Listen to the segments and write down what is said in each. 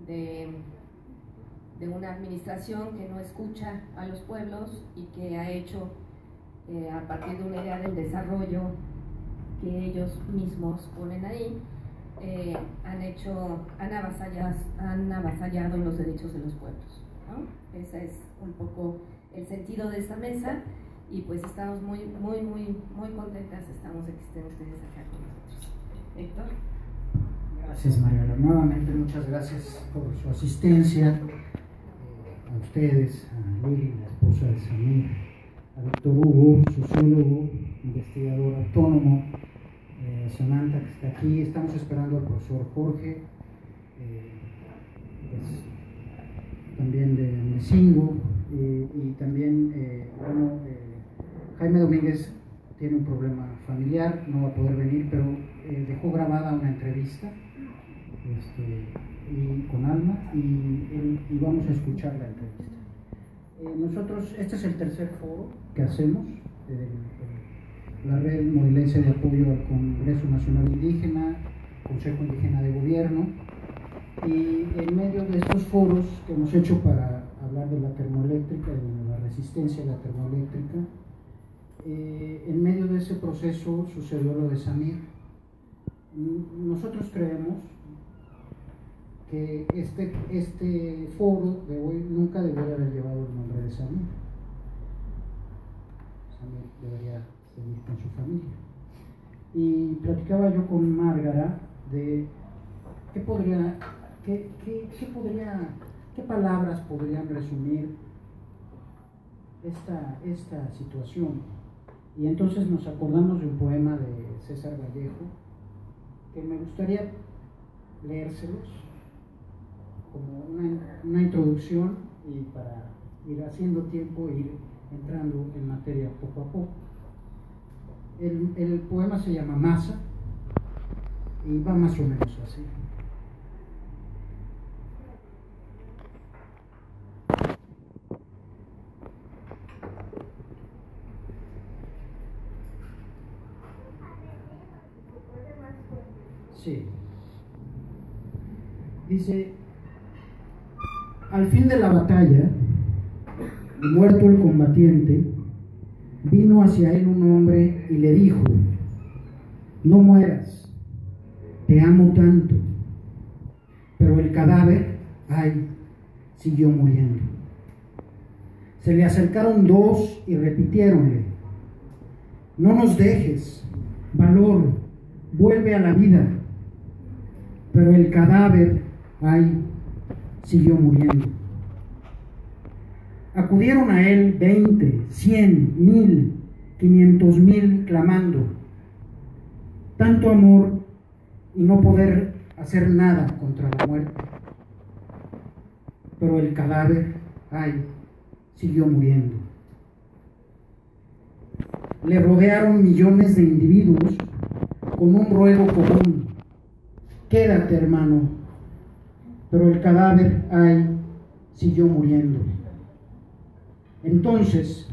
de una administración que no escucha a los pueblos y que ha hecho, a partir de una idea del desarrollo que ellos mismos ponen ahí, han avasallado los derechos de los pueblos, ¿no? Ese es un poco el sentido de esta mesa, y pues estamos muy contentas, estamos de que estén ustedes acá con nosotros. Héctor. Gracias, Mariela. Nuevamente muchas gracias por su asistencia, a ustedes, a Lili, la esposa de Samir, a Víctor Hugo, sociólogo, investigador autónomo, a Samantha, que está aquí. Estamos esperando al profesor Jorge, también de Mecingo, y también, Jaime Domínguez tiene un problema familiar, no va a poder venir, pero dejó grabada una entrevista con Alma, y vamos a escuchar la entrevista. Nosotros, este es el tercer foro que hacemos, la Red Morelense de Apoyo al Congreso Nacional Indígena, Consejo Indígena de Gobierno, y en medio de estos foros que hemos hecho para hablar de la termoeléctrica y de la resistencia a la termoeléctrica, en medio de ese proceso sucedió lo de Samir. Nosotros creemos que este foro de hoy nunca debería haber llevado el nombre de Samir. Samir debería seguir con su familia. Y platicaba yo con Márgara de qué palabras podrían resumir esta situación. Y entonces nos acordamos de un poema de César Vallejo que me gustaría leérselos como una introducción, y para ir haciendo tiempo, ir entrando en materia poco a poco. El poema se llama Masa y va más o menos así. Sí. Dice: al fin de la batalla, muerto el combatiente, vino hacia él un hombre y le dijo: no mueras, te amo tanto. Pero el cadáver, ay, siguió muriendo. Se le acercaron dos y repitiéronle: no nos dejes, valor, vuelve a la vida. Pero el cadáver, ay, siguió muriendo. Acudieron a él 20, 100, 1000, 500,000 clamando: tanto amor y no poder hacer nada contra la muerte. Pero el cadáver, ay, siguió muriendo. Le rodearon millones de individuos con un ruego común: quédate, hermano. Pero el cadáver, ay, siguió muriendo. Entonces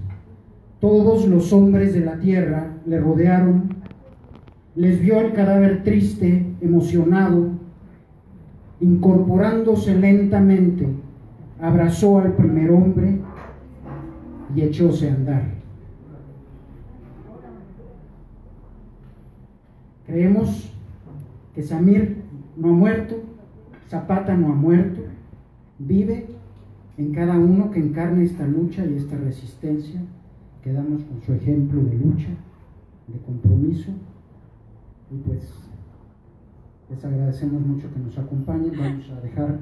todos los hombres de la tierra le rodearon, les vio el cadáver triste, emocionado, incorporándose lentamente, abrazó al primer hombre y echóse a andar. Creemos que Samir no ha muerto, Zapata no ha muerto, vive en cada uno que encarne esta lucha y esta resistencia que damos con su ejemplo de lucha, de compromiso. Y pues les agradecemos mucho que nos acompañen. Vamos a dejar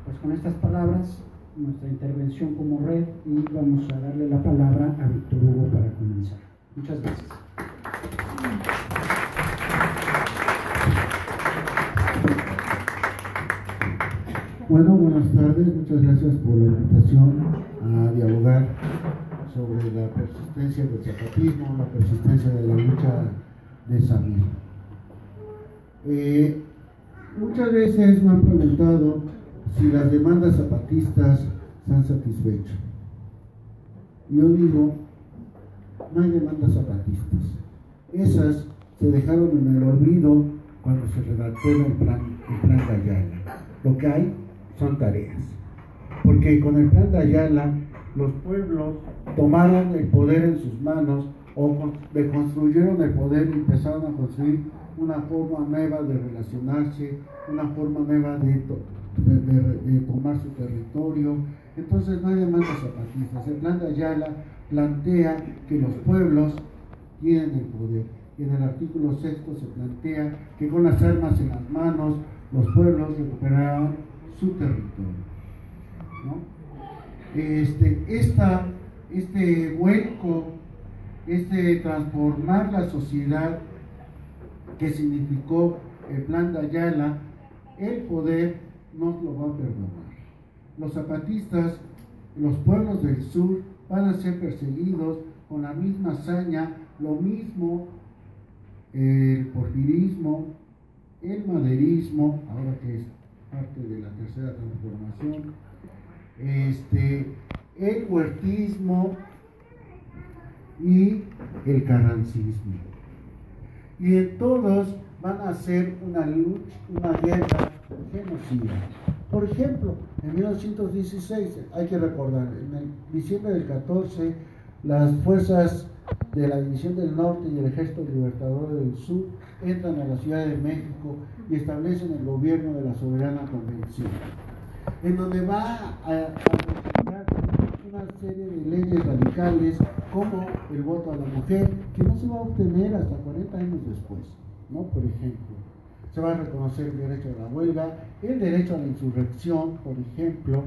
pues con estas palabras nuestra intervención como red, y vamos a darle la palabra a Víctor Hugo para comenzar. Muchas gracias. Bueno, buenas tardes, muchas gracias por la invitación a dialogar sobre la persistencia del zapatismo, la persistencia de la lucha de Samir. Muchas veces me han preguntado si las demandas zapatistas se han satisfecho. Yo digo, no hay demandas zapatistas. Esas se dejaron en el olvido cuando se redactó el plan de Ayala. Lo que hay son tareas. Porque con el plan de Ayala, los pueblos tomaron el poder en sus manos o deconstruyeron el poder y empezaron a construir una forma nueva de relacionarse, una forma nueva de tomar su territorio. Entonces no hay demandas zapatistas. El plan de Ayala plantea que los pueblos tienen el poder. Y en el artículo 6 se plantea que con las armas en las manos los pueblos recuperarán su territorio, ¿no? Este vuelco, transformar la sociedad que significó el plan de Ayala, el poder nos lo va a perdonar. Los zapatistas, los pueblos del sur, van a ser perseguidos con la misma hazaña, lo mismo el porfirismo, el maderismo, ahora que es parte de la tercera transformación, el huertismo y el carrancismo. Y en todos van a ser una lucha, una guerra genocida. Por ejemplo, en 1916, hay que recordar, en el diciembre del 14, las fuerzas de la División del Norte y el Ejército Libertador del Sur entran a la Ciudad de México y establecen el gobierno de la Soberana Convención, en donde va a una serie de leyes radicales como el voto a la mujer, que no se va a obtener hasta 40 años después, ¿no? Por ejemplo, se va a reconocer el derecho a la huelga, el derecho a la insurrección, por ejemplo,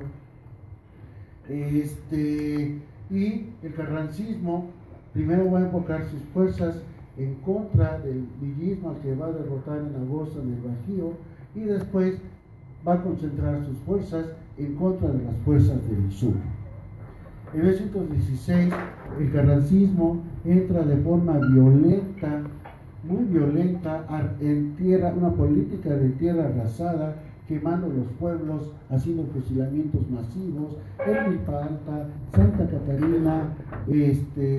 y el carrancismo primero va a enfocar sus fuerzas en contra del villismo al que va a derrotar en agosto en el Bajío, y después va a concentrar sus fuerzas en contra de las fuerzas del sur. En 1916, el carrancismo entra de forma violenta, muy violenta, en tierra, una política de tierra arrasada, quemando los pueblos, haciendo fusilamientos masivos en Milpalta, Santa Catarina,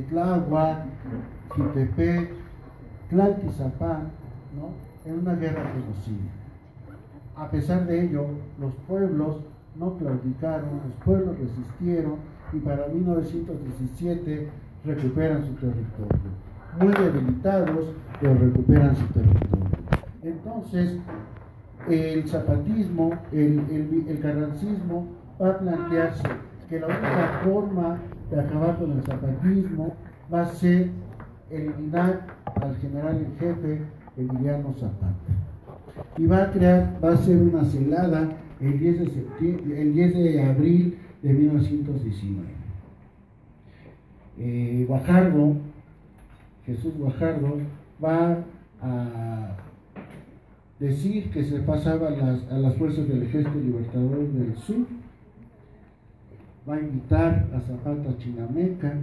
Tláhuac, Jitepec, Tlaltizapán, ¿no? En una guerra genocida. A pesar de ello, los pueblos no claudicaron, los pueblos resistieron, y para 1917 recuperan su territorio. Muy debilitados, pero recuperan su territorio. Entonces, el zapatismo, el carrancismo va a plantearse que la única forma de acabar con el zapatismo va a ser eliminar al general en jefe Emiliano Zapata. Y va a ser una celada el 10 de abril de 1919. Jesús Guajardo va a decir que se pasaba a las fuerzas del Ejército Libertador del Sur, va a invitar a Zapata a Chinameca,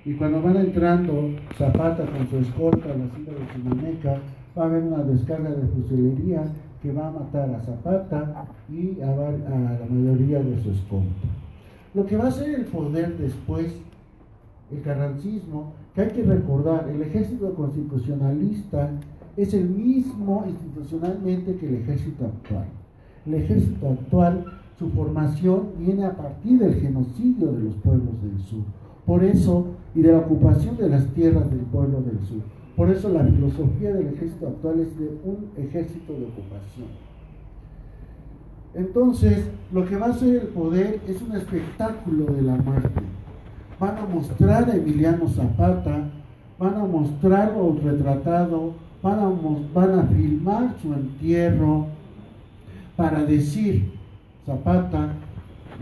y cuando van entrando Zapata con su escolta a la isla de Chinameca, va a haber una descarga de fusilería que va a matar a Zapata y a la mayoría de su escolta. Lo que va a ser el poder después, el carrancismo, que hay que recordar, el ejército constitucionalista es el mismo institucionalmente que el ejército actual. El ejército actual, su formación viene a partir del genocidio de los pueblos del sur. Por eso, y de la ocupación de las tierras del pueblo del sur. Por eso la filosofía del ejército actual es de un ejército de ocupación. Entonces, lo que va a ser el poder es un espectáculo de la muerte. Van a mostrar a Emiliano Zapata, van a mostrarlo retratado, van a filmar su entierro para decir: Zapata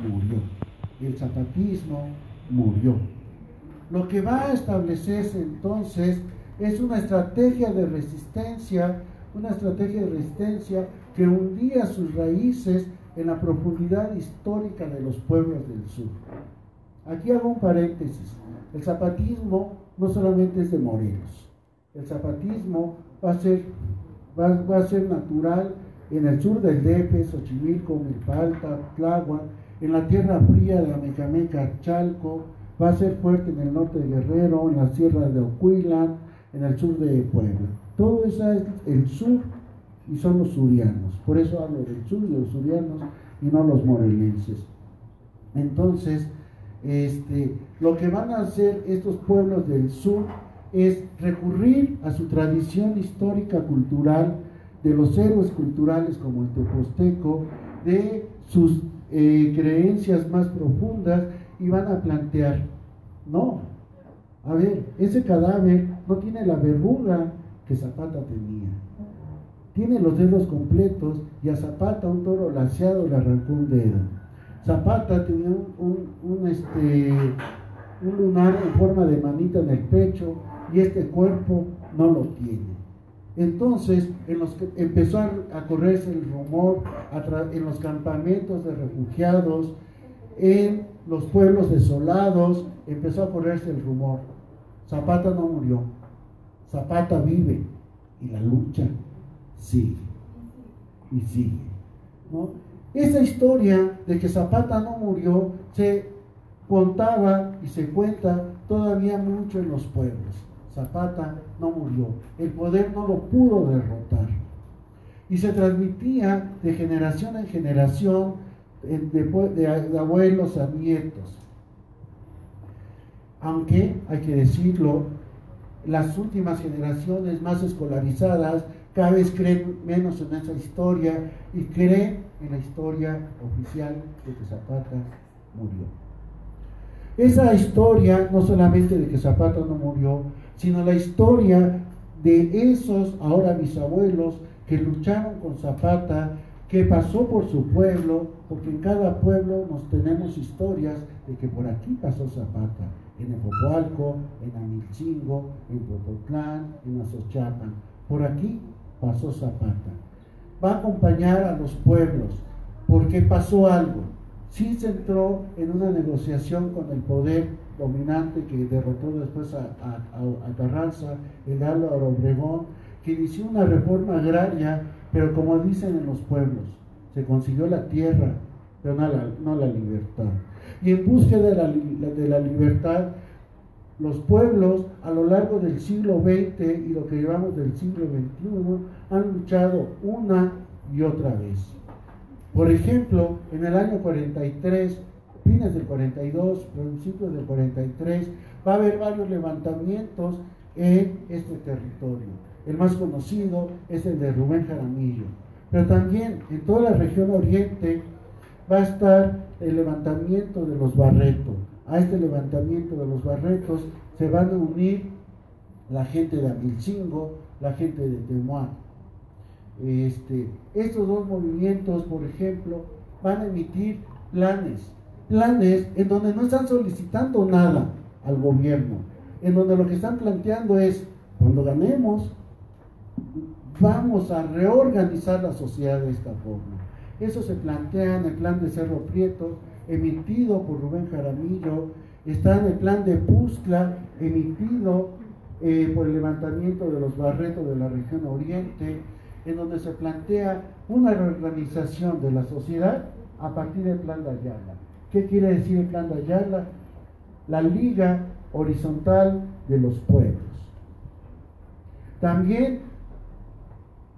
murió, el zapatismo murió. Lo que va a establecerse entonces es una estrategia de resistencia que hundía sus raíces en la profundidad histórica de los pueblos del sur. Aquí hago un paréntesis. El zapatismo no solamente es de Morelos. El zapatismo va a ser natural en el sur del DF, Xochimilco, Milpalta, Tláhuac, en la tierra fría de Amecameca, Chalco, va a ser fuerte en el norte de Guerrero, en la sierra de Ocuilan, en el sur de Puebla. Todo eso es el sur y son los surianos. Por eso hablo del sur y de los surianos y no los morelenses. Entonces, lo que van a hacer estos pueblos del sur es recurrir a su tradición histórica cultural, de los héroes culturales como el teposteco, de sus creencias más profundas, y van a plantear, no, a ver, ese cadáver no tiene la verruga que Zapata tenía, tiene los dedos completos, y a Zapata un toro laciado le arrancó un dedo. Zapata tenía un lunar en forma de manita en el pecho, y este cuerpo no lo tiene. Entonces, empezó a correrse el rumor en los campamentos de refugiados, en los pueblos desolados, empezó a correrse el rumor. Zapata no murió, Zapata vive, y la lucha sigue y sigue, ¿no? Esa historia de que Zapata no murió se contaba y se cuenta todavía mucho en los pueblos. Zapata no murió, el poder no lo pudo derrotar, y se transmitía de generación en generación, de abuelos a nietos. Aunque, hay que decirlo, las últimas generaciones más escolarizadas cada vez creen menos en esa historia y creen en la historia oficial de que Zapata murió. Esa historia, no solamente de que Zapata no murió, sino la historia de esos ahora bisabuelos que lucharon con Zapata, que pasó por su pueblo, porque en cada pueblo nos tenemos historias de que por aquí pasó Zapata, en Epopualco, en Amilcingo, en Popotlán, en Azochapan, por aquí pasó Zapata. Va a acompañar a los pueblos, porque pasó algo. Sí se entró en una negociación con el poder dominante que derrotó después a Carranza, el Álvaro Obregón, que inició una reforma agraria, pero como dicen en los pueblos, se consiguió la tierra, pero no la libertad. Y en búsqueda de la libertad, los pueblos a lo largo del siglo XX y lo que llevamos del siglo XXI han luchado una y otra vez. Por ejemplo, en el año 43, fines del 42, principios del 43, va a haber varios levantamientos en este territorio. El más conocido es el de Rubén Jaramillo, pero también en toda la región oriente va a estar el levantamiento de los Barreto. A este levantamiento de los Barretos se van a unir la gente de Amilcingo, la gente de Temuán. Estos dos movimientos, por ejemplo, van a emitir planes en donde no están solicitando nada al gobierno, en donde lo que están planteando es, cuando ganemos, vamos a reorganizar la sociedad de esta forma. Eso se plantea en el plan de Cerro Prieto, emitido por Rubén Jaramillo, está en el plan de Puzcla, emitido por el levantamiento de los Barretos de la región oriente, en donde se plantea una reorganización de la sociedad a partir del plan de Ayala. ¿Qué quiere decir el plan de Ayala? La liga horizontal de los pueblos. También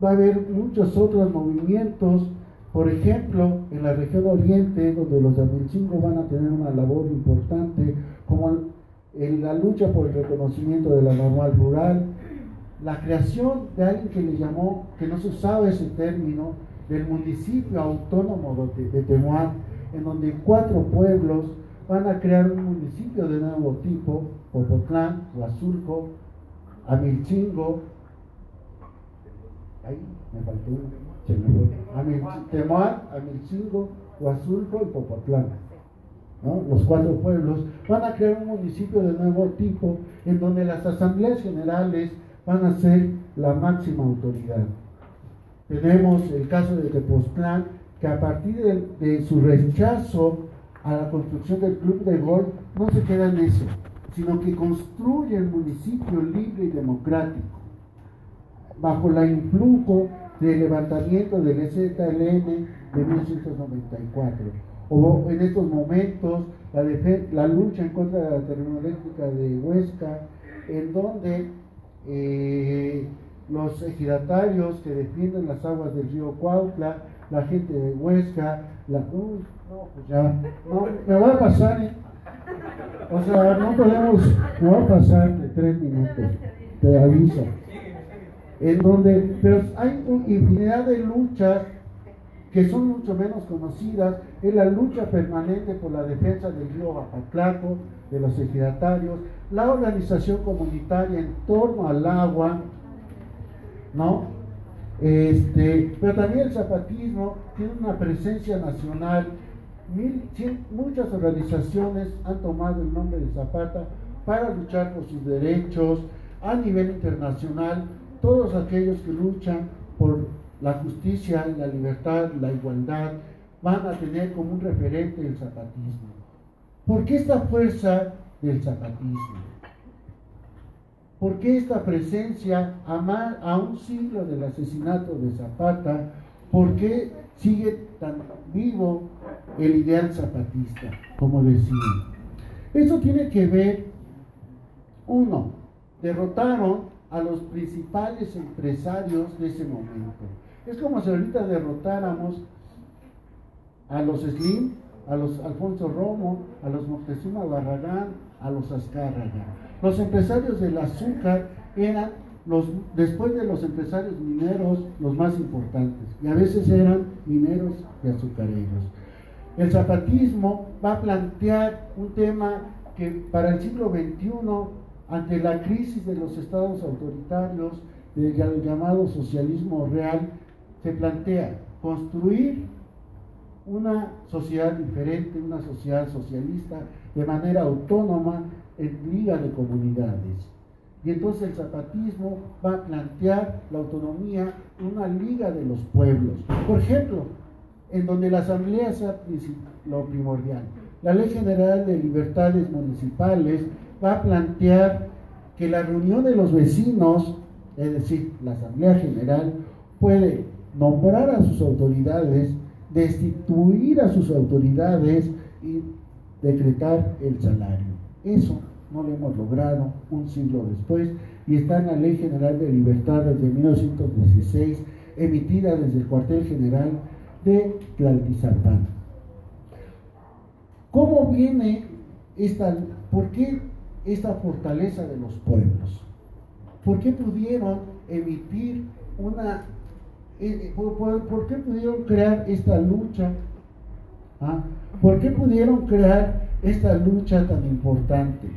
va a haber muchos otros movimientos, por ejemplo, en la región oriente, donde los de Amilcingo van a tener una labor importante, como en la lucha por el reconocimiento de la normal rural, la creación de alguien que le llamó, que no se usaba ese término, del municipio autónomo de Temuán, en donde 4 pueblos van a crear un municipio de nuevo tipo: Popotlán, Huazulco, Amilcingo, ahí me faltó uno, Temuán, Amilcingo, Huazulco y Popotlán, ¿no? Los 4 pueblos van a crear un municipio de nuevo tipo, en donde las asambleas generales van a ser la máxima autoridad. Tenemos el caso de Tepoztlán, que a partir de su rechazo a la construcción del club de golf, no se queda en eso, sino que construye el municipio libre y democrático, bajo la influjo del levantamiento del EZLN de 1994. O en estos momentos, la lucha en contra de la termoeléctrica de Huesca, en donde los ejidatarios que defienden las aguas del río Cuautla, la gente de Huesca, me va a pasar, o sea, no podemos, me va a pasar de 3 minutos, te aviso, en donde, pero hay infinidad de luchas que son mucho menos conocidas. Es la lucha permanente por la defensa del río Bajaclaco, de los ejidatarios, la organización comunitaria en torno al agua, ¿no? Pero también el zapatismo tiene una presencia nacional. Muchas organizaciones han tomado el nombre de Zapata para luchar por sus derechos a nivel internacional. Todos aquellos que luchan por la justicia, la libertad, la igualdad, van a tener como un referente el zapatismo. ¿Por qué esta fuerza del zapatismo? ¿Por qué esta presencia a un siglo del asesinato de Zapata? ¿Por qué sigue tan vivo el ideal zapatista, como decía? Eso tiene que ver, uno, derrotaron a los principales empresarios de ese momento. Es como si ahorita derrotáramos a los Slim, a los Alfonso Romo, a los Moctezuma Barragán, a los Azcárraga. Los empresarios del azúcar eran, después de los empresarios mineros, los más importantes, y a veces eran mineros y azucareros. El zapatismo va a plantear un tema que para el siglo XXI, ante la crisis de los estados autoritarios, del llamado socialismo real, se plantea construir una sociedad diferente, una sociedad socialista, de manera autónoma, en liga de comunidades. Y entonces el zapatismo va a plantear la autonomía, una liga de los pueblos. Por ejemplo, en donde la asamblea sea lo primordial. La Ley General de Libertades Municipales va a plantear que la reunión de los vecinos, es decir, la Asamblea General, puede nombrar a sus autoridades, destituir a sus autoridades y decretar el salario. Eso no lo hemos logrado un siglo después, y está en la Ley General de Libertades de 1916, emitida desde el cuartel general de Tlaltizapán. ¿Cómo viene por qué esta fortaleza de los pueblos? ¿Por qué pudieron emitir por qué pudieron crear esta lucha? ¿Por qué pudieron crear esta lucha tan importante?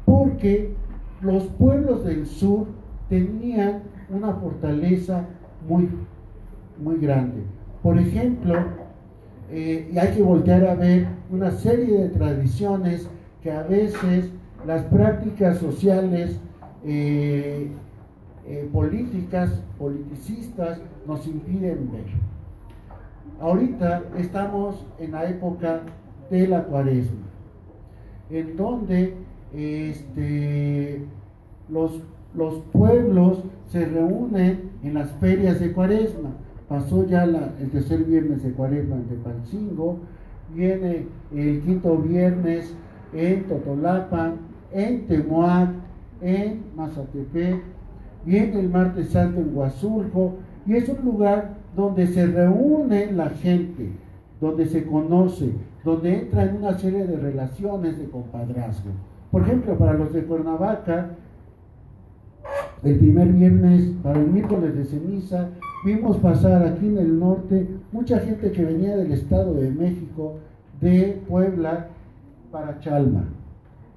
Porque los pueblos del sur tenían una fortaleza muy, muy grande. Por ejemplo, y hay que voltear a ver una serie de tradiciones que a veces las prácticas sociales, políticas, politicistas, nos impiden ver. Ahorita estamos en la época de la Cuaresma, en donde los pueblos se reúnen en las ferias de Cuaresma. Pasó ya el tercer viernes de Cuaresma en Tepalcingo, viene el quinto viernes en Totolapan, en Temoac, en Mazatepec, viene el martes santo en Huazulco, y es un lugar donde se reúne la gente, donde se conoce, donde entra en una serie de relaciones de compadrazgo. Por ejemplo, para los de Cuernavaca, el primer viernes, para el miércoles de ceniza, vimos pasar aquí en el norte mucha gente que venía del Estado de México, de Puebla, para Chalma.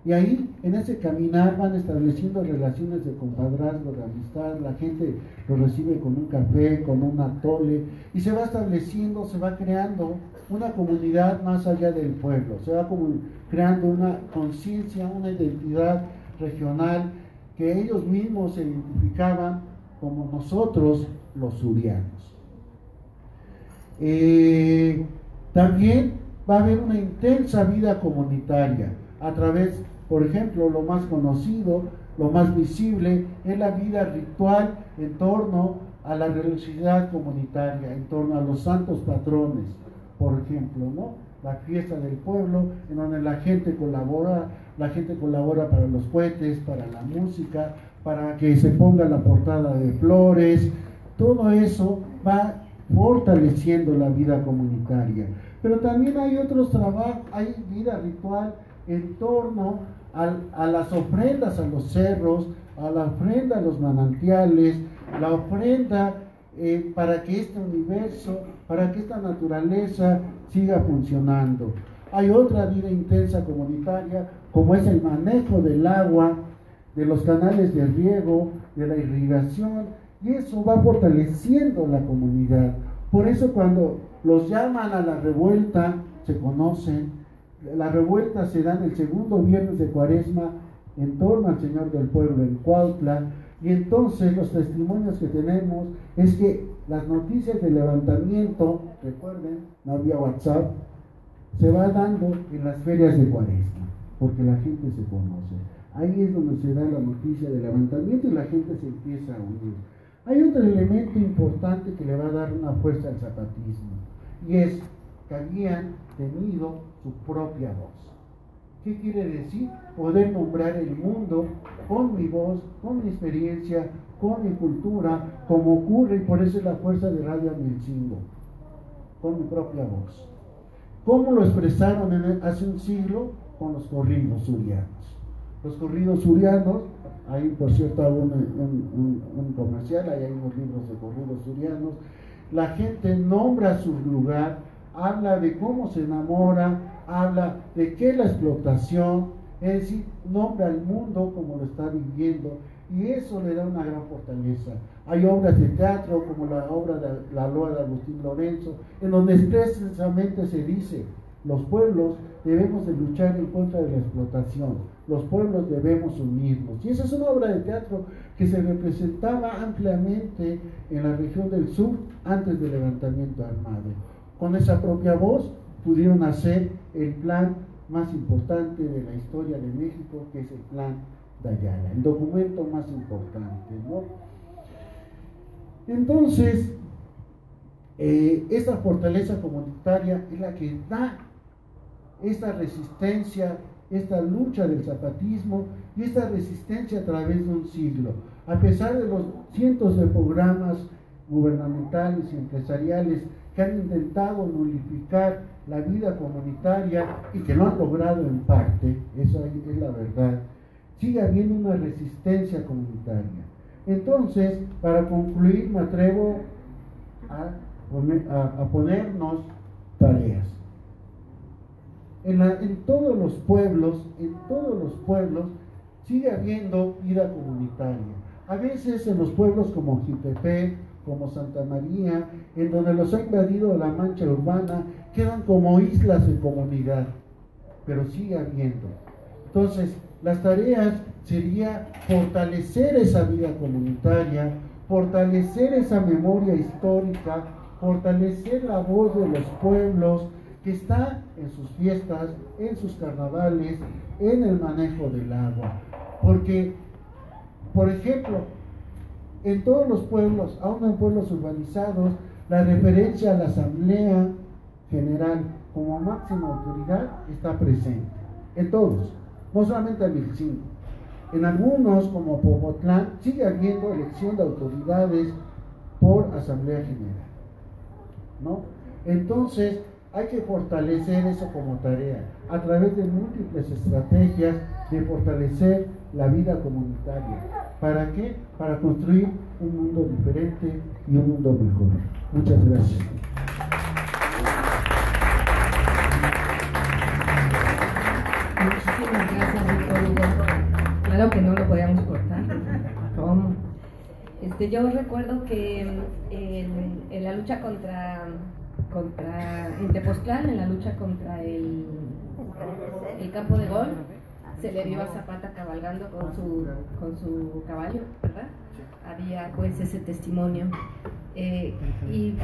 Y ahí, en ese caminar, van estableciendo relaciones de compadrazgo, de amistad. La gente lo recibe con un café, con un atole, y se va estableciendo, se va creando una comunidad más allá del pueblo. Se va creando una conciencia, una identidad regional que ellos mismos se identificaban como nosotros, los surianos. También va a haber una intensa vida comunitaria a través, por ejemplo, lo más conocido, lo más visible, es la vida ritual en torno a la religiosidad comunitaria, en torno a los santos patrones, por ejemplo, ¿no? La fiesta del pueblo, en donde la gente colabora para los cohetes, para la música, para que se ponga la portada de flores. Todo eso va fortaleciendo la vida comunitaria. Pero también hay otros trabajos, hay vida ritual en torno a las ofrendas a los cerros, a la ofrenda a los manantiales, la ofrenda para que este universo, para que esta naturaleza siga funcionando. Hay otra vida intensa comunitaria, como es el manejo del agua, de los canales de riego, de la irrigación, y eso va fortaleciendo la comunidad. Por eso cuando los llaman a la revuelta, se conocen. La revuelta se da en el segundo viernes de Cuaresma en torno al Señor del Pueblo en Cuautla, y entonces los testimonios que tenemos es que las noticias del levantamiento, recuerden, no había WhatsApp, se va dando en las ferias de Cuaresma, porque la gente se conoce. Ahí es donde se da la noticia del levantamiento y la gente se empieza a unir. Hay otro elemento importante que le va a dar una fuerza al zapatismo, y es que habían tenido su propia voz. ¿Qué quiere decir? Poder nombrar el mundo con mi voz, con mi experiencia, con mi cultura, como ocurre, y por eso es la fuerza de Radio Amilcingo, con mi propia voz. ¿Cómo lo expresaron hace un siglo? Con los corridos surianos. Los corridos surianos, ahí por cierto hago un comercial, ahí hay unos libros de corridos surianos. La gente nombra su lugar, habla de cómo se enamora, habla de qué es la explotación, es decir, nombra al mundo como lo está viviendo, y eso le da una gran fortaleza. Hay obras de teatro como la obra de La Loa de Agustín Lorenzo, en donde expresamente se dice: los pueblos debemos de luchar en contra de la explotación, los pueblos debemos unirnos. Y esa es una obra de teatro que se representaba ampliamente en la región del sur antes del levantamiento armado. Con esa propia voz pudieron hacer el plan más importante de la historia de México, que es el Plan de Ayala, el documento más importante, ¿no? Entonces, esta fortaleza comunitaria es la que da esta resistencia, esta lucha del zapatismo y esta resistencia a través de un siglo. A pesar de los cientos de programas gubernamentales y empresariales que han intentado nulificar la vida comunitaria y que lo han logrado en parte, eso es la verdad, sigue habiendo una resistencia comunitaria. Entonces, para concluir, me atrevo a ponernos tareas. En todos los pueblos sigue habiendo vida comunitaria. A veces en los pueblos como Jitepec, como Santa María, en donde los ha invadido la mancha urbana, quedan como islas de comunidad, pero sigue habiendo. Entonces, las tareas sería fortalecer esa vida comunitaria, fortalecer esa memoria histórica, fortalecer la voz de los pueblos que está en sus fiestas, en sus carnavales, en el manejo del agua. Porque, por ejemplo, en todos los pueblos, aún en pueblos urbanizados, la referencia a la Asamblea General como máxima autoridad está presente. En todos, no solamente en Amilcingo. En algunos, como Popotlán, sigue habiendo elección de autoridades por Asamblea General, ¿no? Entonces, hay que fortalecer eso como tarea, a través de múltiples estrategias de fortalecer la vida comunitaria. ¿Para qué? Para construir un mundo diferente y un mundo mejor. Muchas gracias. Muchísimas gracias, Víctor. Claro que no lo podíamos cortar. ¿Cómo? Yo recuerdo que en la lucha en Tepoztlán, en la lucha contra el campo de golf, se le vio a Zapata cabalgando con su caballo, ¿verdad? Había pues ese testimonio. Y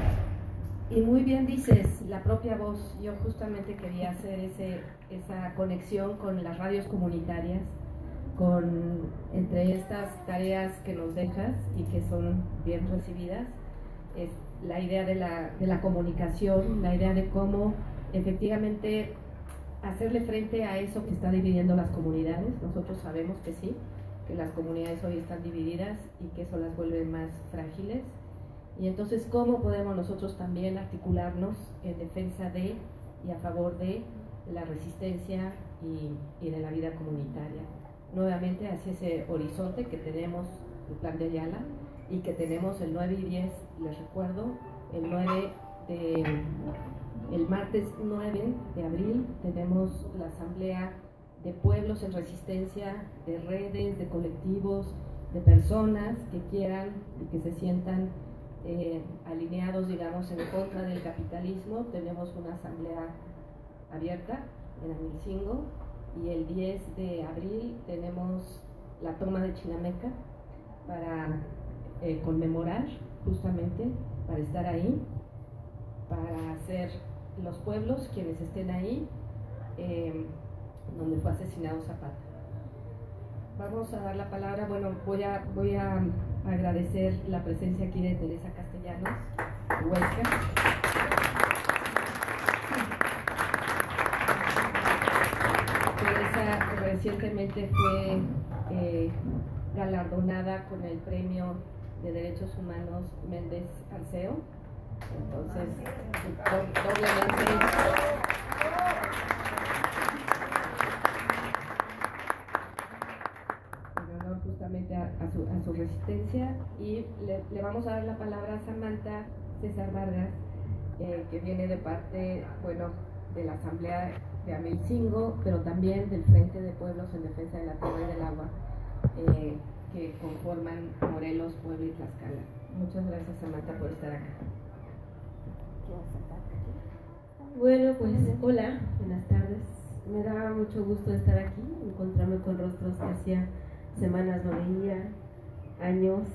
muy bien dices, la propia voz. Yo justamente quería hacer esa conexión con las radios comunitarias, entre estas tareas que nos dejas y que son bien recibidas, es la idea de la comunicación, la idea de cómo efectivamente hacerle frente a eso que está dividiendo las comunidades. Nosotros sabemos que sí, que las comunidades hoy están divididas y que eso las vuelve más frágiles. Y entonces, ¿cómo podemos nosotros también articularnos en defensa de y a favor de la resistencia y de la vida comunitaria? Nuevamente hacia ese horizonte que tenemos el Plan de Ayala y que tenemos el 9 y 10, les recuerdo, el martes 9 de abril tenemos la asamblea de pueblos en resistencia, de redes, de colectivos, de personas que quieran y que se sientan alineados, digamos, en contra del capitalismo. Tenemos una asamblea abierta en Amilcingo, y el 10 de abril tenemos la toma de Chinameca para conmemorar, justamente, para estar ahí, para ser los pueblos quienes estén ahí, donde fue asesinado Zapata. Vamos a dar la palabra, bueno, voy a agradecer la presencia aquí de Teresa Castellanos, de Huesca. Teresa recientemente fue galardonada con el Premio de Derechos Humanos Méndez Arceo, entonces doblemente en honor justamente a su resistencia. Y le vamos a dar la palabra a Samantha César Vargas, que viene de parte, bueno, de la Asamblea de Amilcingo, pero también del Frente de Pueblos en Defensa de la Tierra y del Agua, que conforman Morelos, Puebla y Tlaxcala. Muchas gracias, Samantha, por estar acá. Bueno, pues hola, buenas tardes. Me da mucho gusto estar aquí, encontrarme con rostros que hacía semanas no veía, años.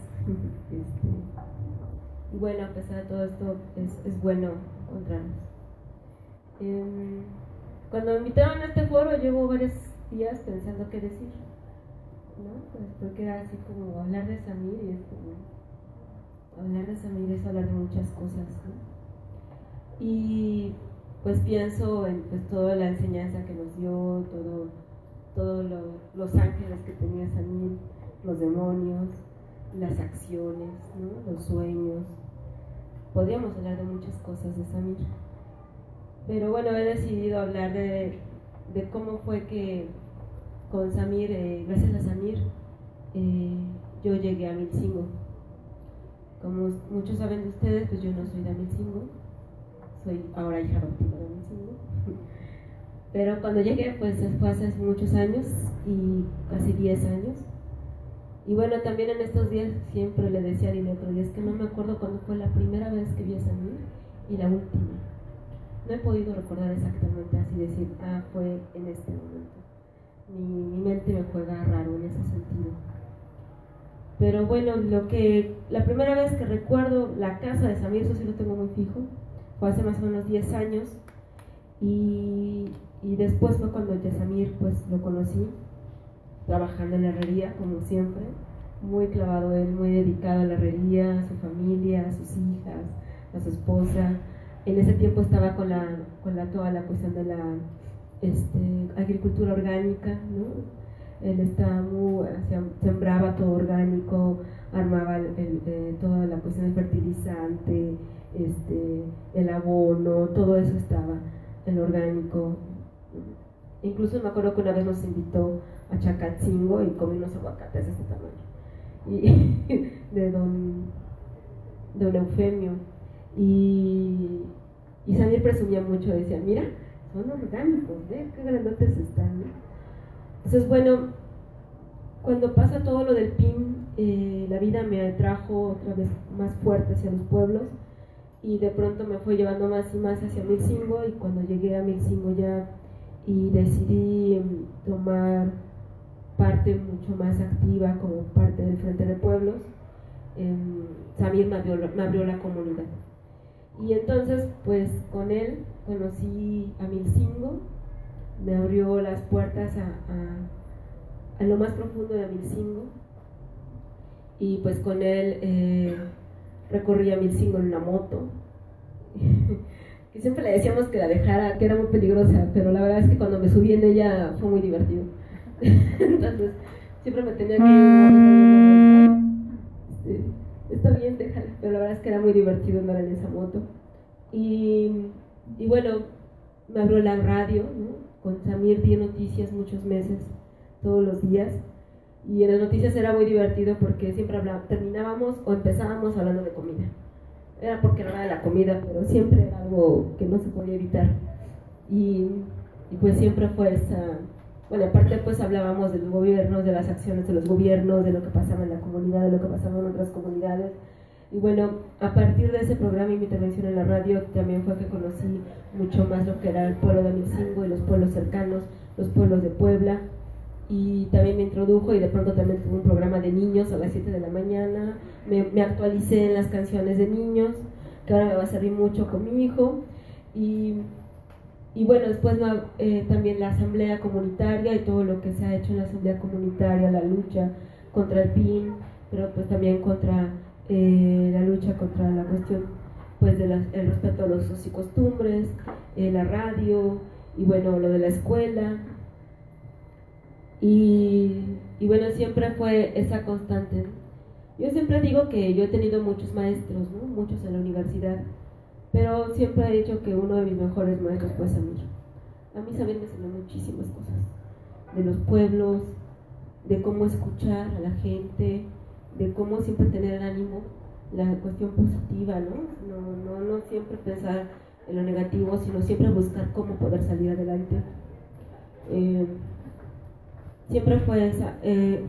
Y bueno, a pesar de todo esto, es bueno encontrarnos. Cuando me invitaron a este foro, llevo varios días pensando qué decir, ¿no? Pues porque era así como hablar de Samir, y es como hablar de Samir es hablar de muchas cosas, ¿no? Y pues pienso en pues toda la enseñanza que nos dio, todos los ángeles que tenía Samir, los demonios, las acciones, ¿no? Los sueños. Podríamos hablar de muchas cosas de Samir, pero bueno, he decidido hablar de cómo fue que con Samir, gracias a Samir, yo llegué a Amilcingo. Como muchos saben de ustedes, pues yo no soy de Amilcingo, soy ahora hija adoptiva de Amilcingo. Pero cuando llegué, pues fue hace muchos años, y casi 10 años. Y bueno, también en estos días siempre le decía a Lili otro día, es que no me acuerdo cuándo fue la primera vez que vi a Samir y la última. No he podido recordar exactamente así, decir, fue en este momento. Mi mente me juega raro en ese sentido. Pero bueno, la primera vez que recuerdo la casa de Samir, eso sí lo tengo muy fijo, fue hace más o menos 10 años, y después fue cuando ya Samir pues lo conocí, trabajando en la herrería, como siempre, muy clavado él, muy dedicado a la herrería, a su familia, a sus hijas, a su esposa. En ese tiempo estaba con toda la cuestión de la agricultura orgánica, ¿no? Él sembraba todo orgánico, armaba toda la cuestión del fertilizante, el abono, todo eso estaba en orgánico. Incluso me acuerdo que una vez nos invitó a Chacatzingo y comí unos aguacates de este tamaño, de don Eufemio. Y Samir presumía mucho, decía, mira, son orgánicos, ¿ve? Qué grandotes están, ¿no? Entonces, bueno, cuando pasa todo lo del PIN, la vida me atrajo otra vez más fuerte hacia los pueblos, y de pronto me fue llevando más y más hacia Amilcingo. Y cuando llegué a Amilcingo ya y decidí tomar parte mucho más activa como parte del Frente de Pueblos, Samir me abrió la comunidad. Y entonces, pues con él conocí a Amilcingo, me abrió las puertas a lo más profundo de Amilcingo, y pues con él recorrí Amilcingo en una moto, que siempre le decíamos que la dejara, que era muy peligrosa, pero la verdad es que cuando me subí en ella fue muy divertido. Entonces, siempre me tenía que ir está bien, déjala, pero la verdad es que era muy divertido andar en esa moto. Y bueno, me abrió la radio, ¿no? Con Samir di noticias muchos meses, todos los días, y en las noticias era muy divertido porque siempre terminábamos o empezábamos hablando de comida. Era porque no era de la comida, pero siempre era algo que no se podía evitar. Y pues siempre fue esa... Bueno, aparte pues hablábamos de los gobiernos, de las acciones de los gobiernos, de lo que pasaba en la comunidad, de lo que pasaba en otras comunidades. Y bueno, a partir de ese programa y mi intervención en la radio también fue que conocí mucho más lo que era el pueblo de Amilcingo y los pueblos cercanos, los pueblos de Puebla. Y también me introdujo y de pronto también tuve un programa de niños a las 7 de la mañana. Me actualicé en las canciones de niños, que ahora me va a servir mucho con mi hijo. Y bueno, después también la asamblea comunitaria y todo lo que se ha hecho en la asamblea comunitaria, la lucha contra el PIN, pero pues también contra la lucha contra la cuestión pues el respeto a los usos y costumbres, la radio y bueno, lo de la escuela. Y bueno, siempre fue esa constante. Yo siempre digo que yo he tenido muchos maestros, ¿no? Muchos en la universidad, pero siempre he dicho que uno de mis mejores maestros fue Samir. A mí Samir me enseñó muchísimas cosas, de los pueblos, de cómo escuchar a la gente, de cómo siempre tener el ánimo, la cuestión positiva, ¿no? No siempre pensar en lo negativo, sino siempre buscar cómo poder salir adelante. Siempre fue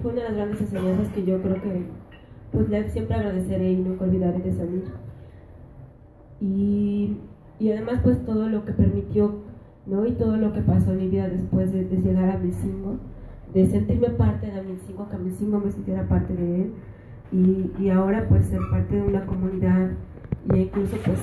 fue una de las grandes enseñanzas que yo creo que pues siempre agradeceré y nunca olvidaré de Samir. Y además pues todo lo que permitió, ¿no? Y todo lo que pasó en mi vida después de llegar a Amilcingo, de sentirme parte de Amilcingo, que Amilcingo me sintiera parte de él, y ahora pues ser parte de una comunidad, y incluso pues